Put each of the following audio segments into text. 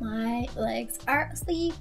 My legs are asleep.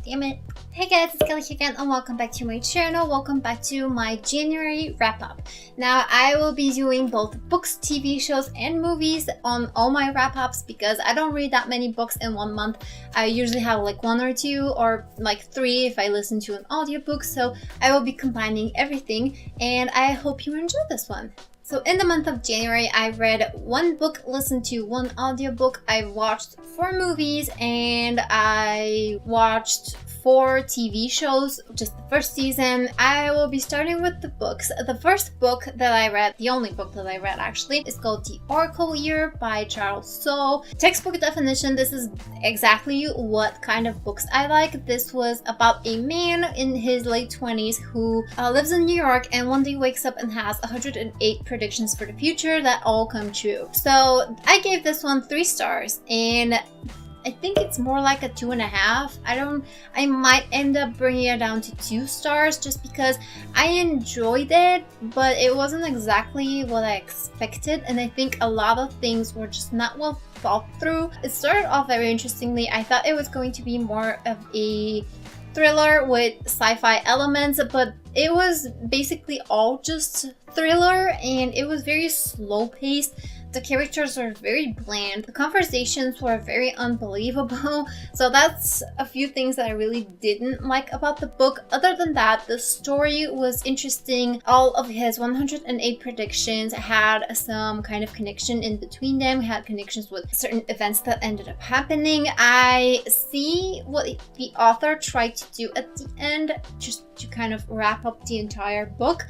Damn it. Hey guys, it's Kelly again and welcome back to my channel. Welcome back to my January wrap-up. Now, I will be doing both books, TV shows, and movies on all my wrap-ups because I don't read that many books in 1 month. I usually have like 1 or 2 or like 3 if I listen to an audiobook, so I will be combining everything and I hope you enjoy this one. So in the month of January, I read 1 book, listened to 1 audiobook, I watched 4 movies, and I watched 4 TV shows, just the first season. I will be starting with the books. The first book that I read, the only book that I read actually, is called The Oracle Year by Soule. Textbook definition, this is exactly what kind of books I like. This was about a man in his late 20s who lives in New York and one day wakes up and has 108 predictions for the future that all come true. So I gave this one 3 stars and I think it's more like a 2.5. I might end up bringing it down to 2 stars just because I enjoyed it, but it wasn't exactly what I expected, and I think a lot of things were just not well thought through. It started off very interestingly. I thought it was going to be more of a thriller with sci-fi elements, but it was basically all just thriller and it was very slow paced. The characters were very bland. The conversations were very unbelievable. So that's a few things that I really didn't like about the book. Other than that, the story was interesting. All of his 108 predictions had some kind of connection in between them, had connections with certain events that ended up happening. I see what the author tried to do at the end, just to kind of wrap up the entire book.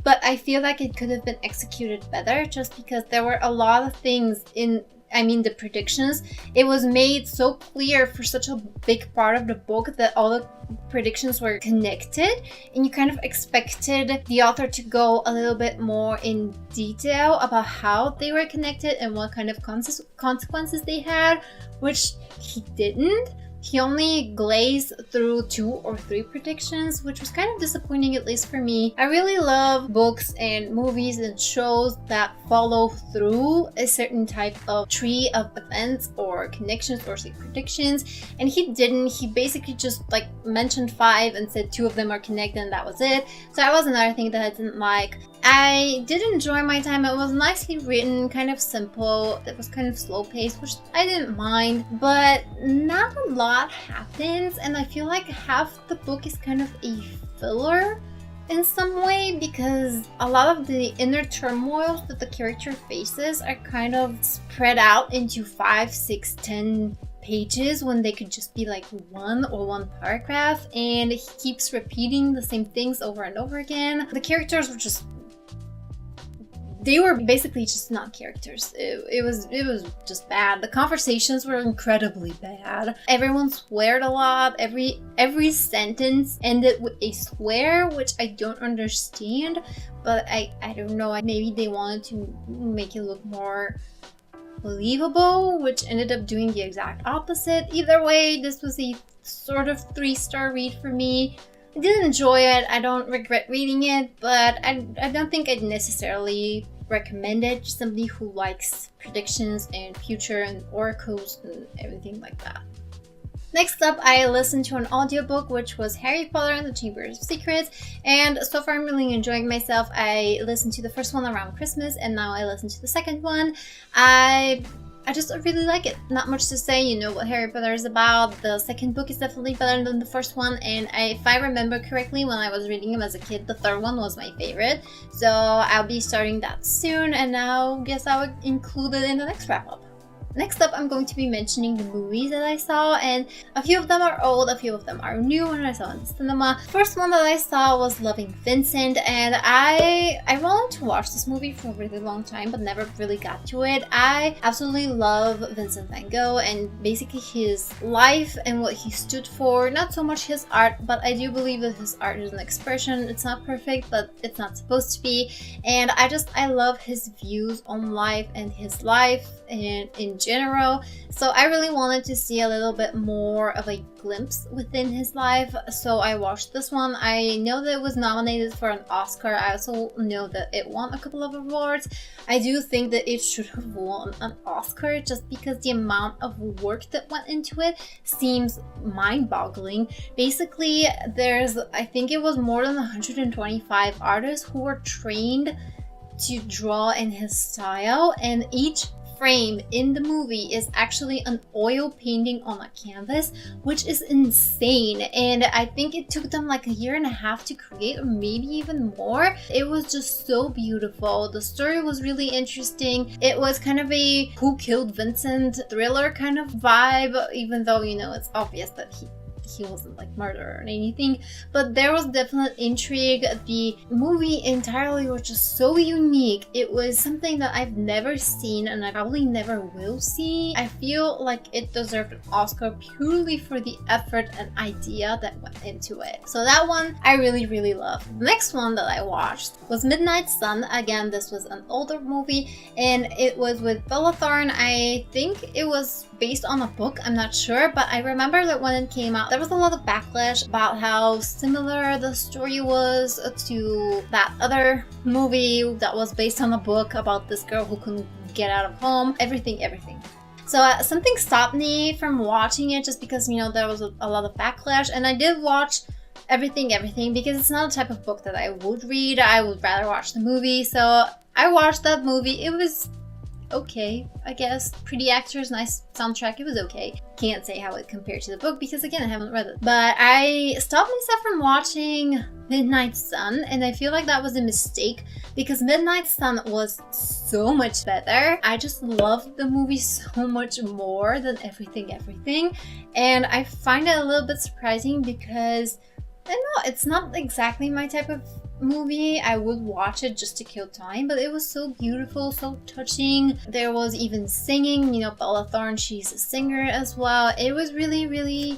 But I feel like it could have been executed better just because there were a lot of things in, the predictions. It was made so clear for such a big part of the book that all the predictions were connected, and you kind of expected the author to go a little bit more in detail about how they were connected and what kind of consequences they had, which he didn't. He only glazed through 2 or 3 predictions, which was kind of disappointing, at least for me. I really love books and movies and shows that follow through a certain type of tree of events or connections or say predictions, and he didn't. He basically just like mentioned 5 and said 2 of them are connected and that was it. So that was another thing that I didn't like. I did enjoy my time. It was nicely written, kind of simple. It was kind of slow paced, which I didn't mind, but not a lot happens, and I feel like half the book is kind of a filler in some way because a lot of the inner turmoils that the character faces are kind of spread out into 5, 6, 10 pages when they could just be like 1 or 1 paragraph, and he keeps repeating the same things over and over again. The characters were just, they were basically just not characters. It was just bad. The conversations were incredibly bad. Everyone sweared a lot. Every sentence ended with a swear, which I don't understand, but I don't know. Maybe they wanted to make it look more believable, which ended up doing the exact opposite. Either way, this was a sort of 3-star read for me. I did enjoy it. I don't regret reading it, but I don't think I'd necessarily recommend it to somebody who likes predictions and future and oracles and everything like that. Next up, I listened to an audiobook which was Harry Potter and the Chamber of Secrets, and so far I'm really enjoying myself. I listened to the first one around Christmas and now I listened to the second one. I just really like it. Not much to say, you know what Harry Potter is about. The second book is definitely better than the first one, and if I remember correctly, when I was reading them as a kid, the third one was my favorite. So I'll be starting that soon, and now guess I would include it in the next wrap-up. Next up, I'm going to be mentioning the movies that I saw, and a few of them are old, a few of them are new and I saw in the cinema. First one that I saw was Loving Vincent, and I wanted to watch this movie for a really long time but never really got to it. I absolutely love Vincent van Gogh and basically his life and what he stood for. Not so much his art, but I do believe that his art is an expression. It's not perfect, but it's not supposed to be, and I love his views on life and his life and in general. So I really wanted to see a little bit more of a glimpse within his life. So I watched this one. I know that it was nominated for an Oscar. I also know that it won a couple of awards. I do think that it should have won an Oscar just because the amount of work that went into it seems mind-boggling. Basically, I think it was more than 125 artists who were trained to draw in his style, and each frame in the movie is actually an oil painting on a canvas, which is insane. And I think it took them like a year and a half to create, or maybe even more. It was just so beautiful. The story was really interesting. It was kind of a who killed Vincent thriller kind of vibe, even though, you know, it's obvious that he wasn't like murderer or anything, but there was definite intrigue. The movie entirely was just so unique. It was something that I've never seen, and I probably never will see. I feel like it deserved an Oscar purely for the effort and idea that went into it. So that one I really loved. The next one that I watched was Midnight Sun. Again, this was an older movie, and it was with Bella Thorne. I think it was based on a book, I'm not sure, but I remember that when it came out, there was a lot of backlash about how similar the story was to that other movie that was based on a book about this girl who couldn't get out of home. Everything. So something stopped me from watching it just because, you know, there was a lot of backlash, and I did watch everything because it's not a type of book that I would read. I would rather watch the movie. So I watched that movie. It was okay, I guess. Pretty actors, nice soundtrack, it was okay. Can't say how it compared to the book because, again, I haven't read it. But I stopped myself from watching Midnight Sun, and I feel like that was a mistake because Midnight Sun was so much better. I just loved the movie so much more than Everything. And I find it a little bit surprising because, I don't know, it's not exactly my type of movie. I would watch it just to kill time, but it was so beautiful, so touching. There was even singing, you know, Bella Thorne, she's a singer as well. It was really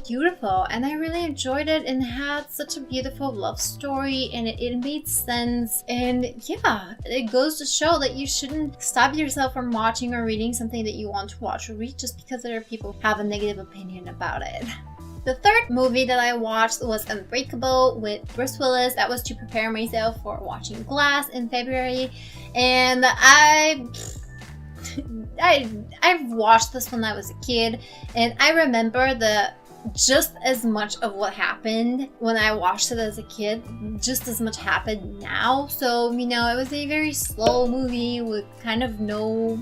beautiful, and I really enjoyed it, and had such a beautiful love story, and it made sense. And yeah, it goes to show that you shouldn't stop yourself from watching or reading something that you want to watch or read just because other people have a negative opinion about it. The third movie that I watched was Unbreakable with Bruce Willis. That was to prepare myself for watching Glass in February. And I've watched this when I was a kid, and I remember just as much of what happened when I watched it as a kid, just as much happened now. So, you know, it was a very slow movie with kind of no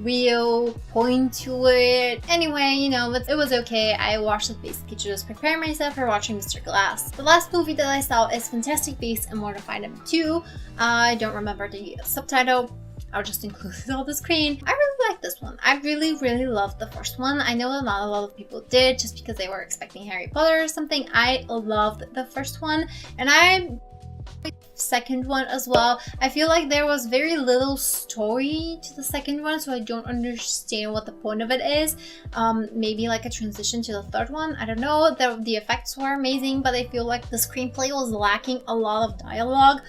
real point to it. Anyway, you know, it was okay. I watched it basically to just prepare myself for watching Mr. Glass. The last movie that I saw is Fantastic Beasts and Where to Find Them 2. I don't remember the subtitle. I'll just include it on the screen. I really like this one. I really loved the first one. I know that not a lot of people did just because they were expecting Harry Potter or something. I loved the first one, and I second one as well. I feel like there was very little story to the second one, so I don't understand what the point of it is. Maybe like a transition to the third one, I don't know. The effects were amazing, but I feel like the screenplay was lacking a lot of dialogue.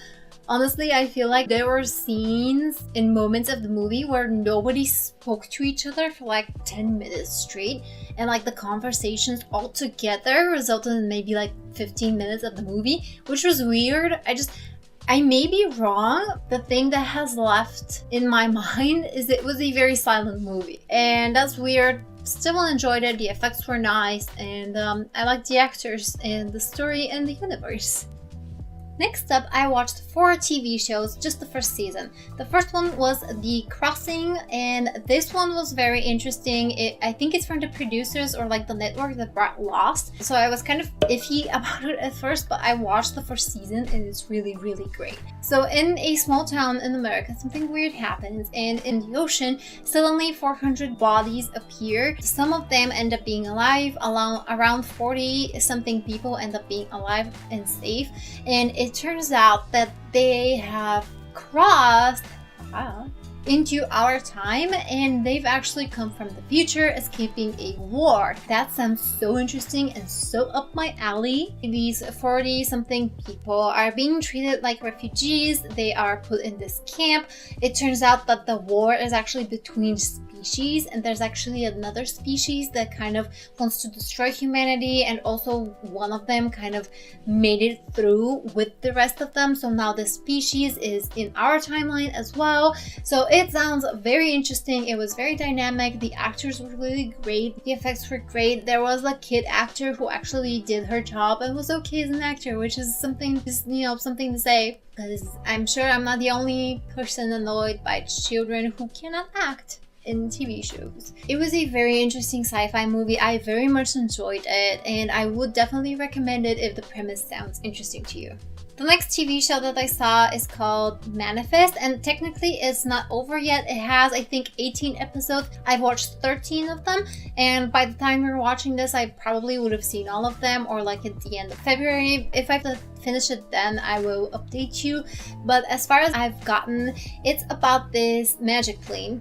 Honestly, I feel like there were scenes in moments of the movie where nobody spoke to each other for like 10 minutes straight, and like the conversations all together resulted in maybe like 15 minutes of the movie, which was weird. I may be wrong. The thing that has left in my mind is it was a very silent movie, and that's weird. Still enjoyed it. The effects were nice, and I liked the actors and the story and the universe. Next up, I watched 4 TV shows, just the first season. The first one was The Crossing, and this one was very interesting. I think it's from the producers or like the network that brought Lost. So I was kind of iffy about it at first, but I watched the first season and it's really great. So in a small town in America, something weird happens, and in the ocean, suddenly 400 bodies appear. Some of them end up being alive, around 40 something people end up being alive and safe, and it turns out that they have crossed into our time, and they've actually come from the future escaping a war. That sounds so interesting and so up my alley. These 40-something people are being treated like refugees. They are put in this camp. It turns out that the war is actually between species, and there's actually another species that kind of wants to destroy humanity, and also one of them kind of made it through with the rest of them, so now this species is in our timeline as well. So it sounds very interesting. It was very dynamic. The actors were really great. The effects were great. There was a kid actor who actually did her job and was okay as an actor, which is something, something to say, because I'm sure I'm not the only person annoyed by children who cannot act in TV shows. It was a very interesting sci-fi movie. I very much enjoyed it, and I would definitely recommend it if the premise sounds interesting to you. The next TV show that I saw is called Manifest, and technically it's not over yet. It has, I think, 18 episodes. I've watched 13 of them, and by the time you're watching this, I probably would have seen all of them, or like at the end of February. If I finish it then, I will update you. But as far as I've gotten, it's about this magic plane.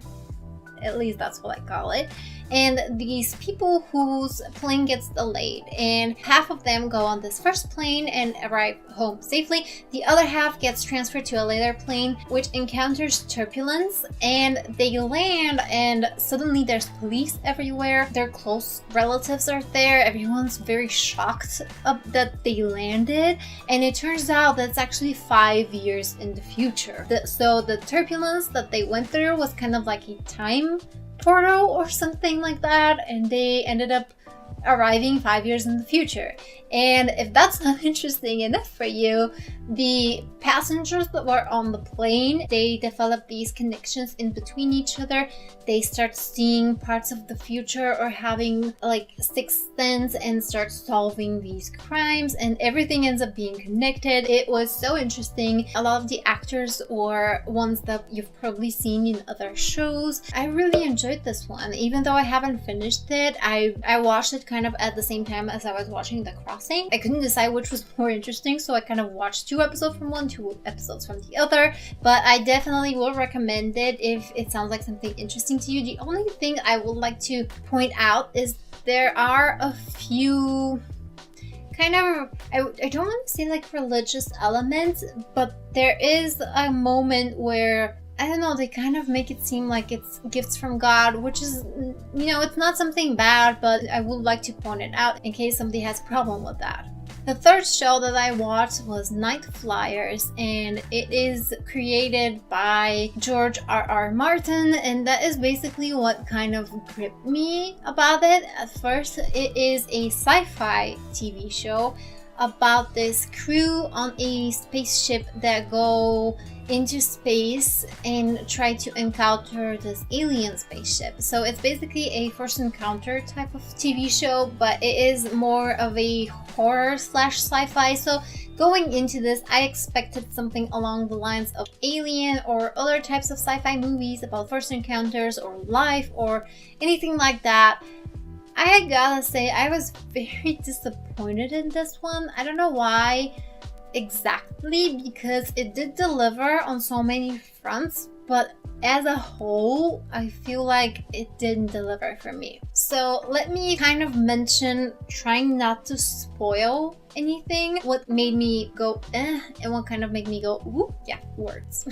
At least that's what I call it. And these people whose plane gets delayed, and half of them go on this first plane and arrive home safely. The other half gets transferred to a later plane, which encounters turbulence, and they land, and suddenly there's police everywhere. Their close relatives are there. Everyone's very shocked that they landed, and it turns out that it's actually 5 years in the future. So the turbulence that they went through was kind of like a time portal or something like that, and they ended up arriving 5 years in the future. And if that's not interesting enough for you, the passengers that were on the plane, they develop these connections in between each other. They start seeing parts of the future or having like sixth sense and start solving these crimes, and everything ends up being connected. It was so interesting. A lot of the actors were ones that you've probably seen in other shows. I really enjoyed this one. Even though I haven't finished it, I watched it kind of at the same time as I was watching The Crossing. I couldn't decide which was more interesting, so I kind of watched 2 episodes from one, 2 episodes from the other. But I definitely will recommend it if it sounds like something interesting to you. The only thing I would like to point out is there are a few kind of, I don't want to say like religious elements, but there is a moment where, I don't know, they kind of make it seem like it's gifts from God, which is, it's not something bad, but I would like to point it out in case somebody has a problem with that. The third show that I watched was Nightflyers, and it is created by George R.R. Martin, and that is basically what kind of gripped me about it. At first, it is a sci-fi TV show about this crew on a spaceship that go into space and try to encounter this alien spaceship. So it's basically a first encounter type of TV show, but it is more of a horror / sci-fi. So going into this, I expected something along the lines of Alien or other types of sci-fi movies about first encounters or life or anything like that. I gotta say, I was very disappointed in this one. I don't know why exactly, because it did deliver on so many fronts, but as a whole, I feel like it didn't deliver for me. So let me kind of mention, trying not to spoil anything, what made me go and what kind of made me go ooh, yeah, words.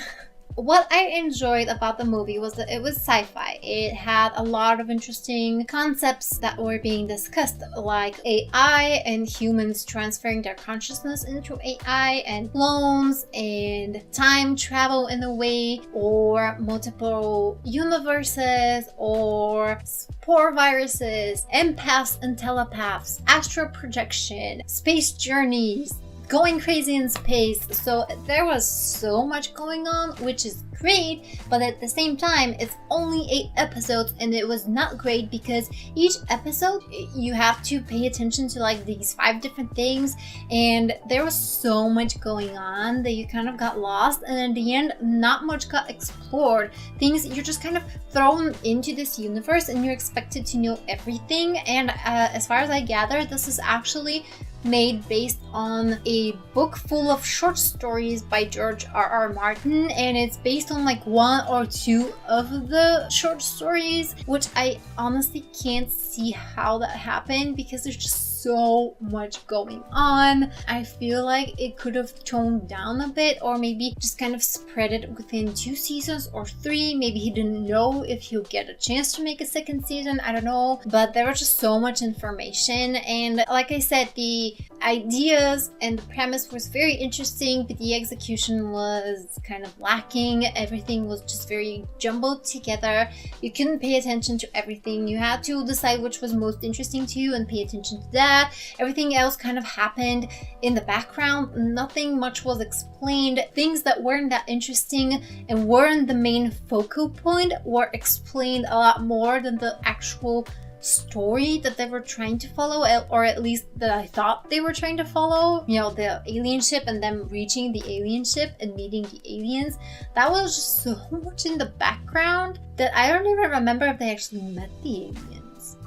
What I enjoyed about the movie was that it was sci-fi. It had a lot of interesting concepts that were being discussed, like AI and humans transferring their consciousness into AI, and clones, and time travel in a way, or multiple universes, or spore viruses, empaths and telepaths, astral projection, space journeys, going crazy in space. So there was so much going on, which is great, but at the same time, it's only 8 episodes, and it was not great because each episode you have to pay attention to like these 5 different things, and there was so much going on that you kind of got lost, and in the end, not much got explored. Things, you're just kind of thrown into this universe and you're expected to know everything. And as far as I gather, this is actually made based on a book full of short stories by George R.R. Martin, and it's based on like one or two of the short stories, which I honestly can't see how that happened because there's just so much going on. I feel like it could have toned down a bit, or maybe just kind of spread it within 2 seasons or 3. Maybe he didn't know if he'll get a chance to make a second season, I don't know, but there was just so much information. And like I said, the ideas and the premise was very interesting, but the execution was kind of lacking. Everything was just very jumbled together. You couldn't pay attention to everything. You had to decide which was most interesting to you and pay attention to that. Everything else kind of happened in the background. Nothing much was explained. Things that weren't that interesting and weren't the main focal point were explained a lot more than the actual story that they were trying to follow, or at least that I thought they were trying to follow. You know, the alien ship and them reaching the alien ship and meeting the aliens. That was just so much in the background that I don't even remember if they actually met the aliens.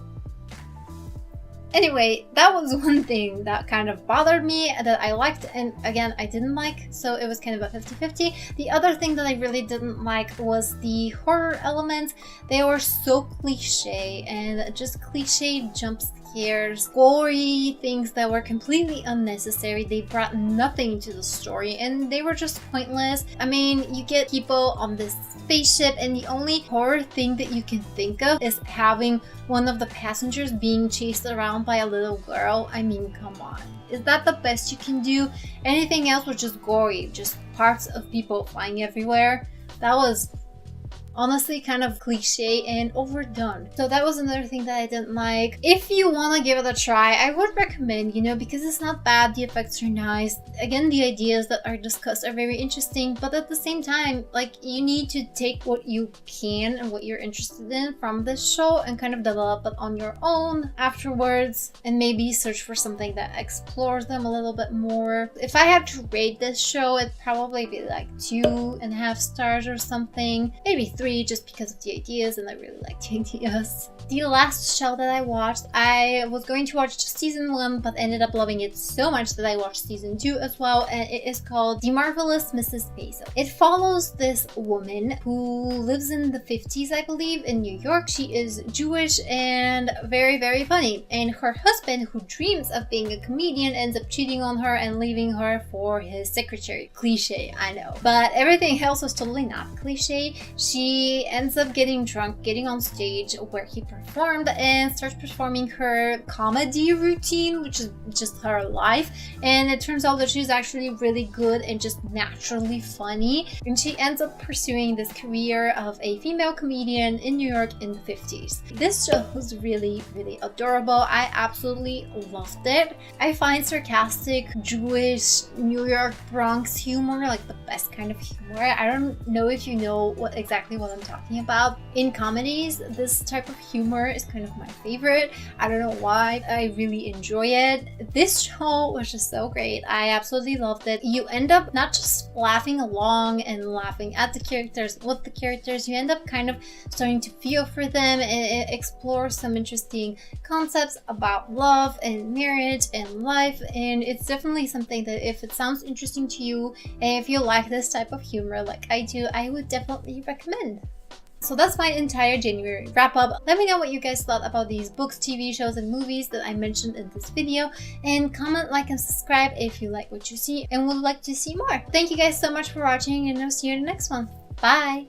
Anyway, that was one thing that kind of bothered me that I liked, and again, I didn't like, so it was kind of a 50-50. The other thing that I really didn't like was the horror elements. They were so cliche, and just cliche jump scares, gory things that were completely unnecessary. They brought nothing to the story, and they were just pointless. I mean, you get people on this spaceship, and the only horror thing that you can think of is having one of the passengers being chased around by a little girl. I mean, come on. Is that the best you can do? Anything else was just gory, just parts of people flying everywhere. That was honestly kind of cliche and overdone. So that was another thing that I didn't like. If you want to give it a try, I would recommend, you know, because it's not bad, the effects are nice. Again, the ideas that are discussed are very interesting, but at the same time, like, you need to take what you can and what you're interested in from this show and kind of develop it on your own afterwards, and maybe search for something that explores them a little bit more. If I had to rate this show, it'd probably be like 2.5 stars or something, maybe 3, just because of the ideas, and I really like the ideas. The last show that I watched, I was going to watch just season 1, but ended up loving it so much that I watched season 2 as well, and it is called The Marvelous Mrs Maisel. It follows this woman who lives in the 50s, I believe, in New York. She is Jewish and very, very funny, and her husband, who dreams of being a comedian, ends up cheating on her and leaving her for his secretary. Cliche, I know, but everything else was totally not cliche. She ends up getting drunk, getting on stage where he performed, and starts performing her comedy routine, which is just her life. And it turns out that she's actually really good and just naturally funny. And she ends up pursuing this career of a female comedian in New York in the 50s. This show was really, really adorable. I absolutely loved it. I find sarcastic Jewish New York Bronx humor like the best kind of humor. I don't know if you know exactly what I'm talking about. In comedies, this type of humor is kind of my favorite. I don't know why. I really enjoy it. This show was just so great. I absolutely loved it. You end up not just laughing along and laughing at the characters, with the characters, you end up kind of starting to feel for them and explore some interesting concepts about love and marriage and life. And it's definitely something that, if it sounds interesting to you and if you like this type of humor like I do, I would definitely recommend. So that's my entire January wrap up. Let me know what you guys thought about these books, TV shows, and movies that I mentioned in this video, and comment, like, and subscribe if you like what you see and would like to see more. Thank you guys so much for watching, and I'll see you in the next one. Bye!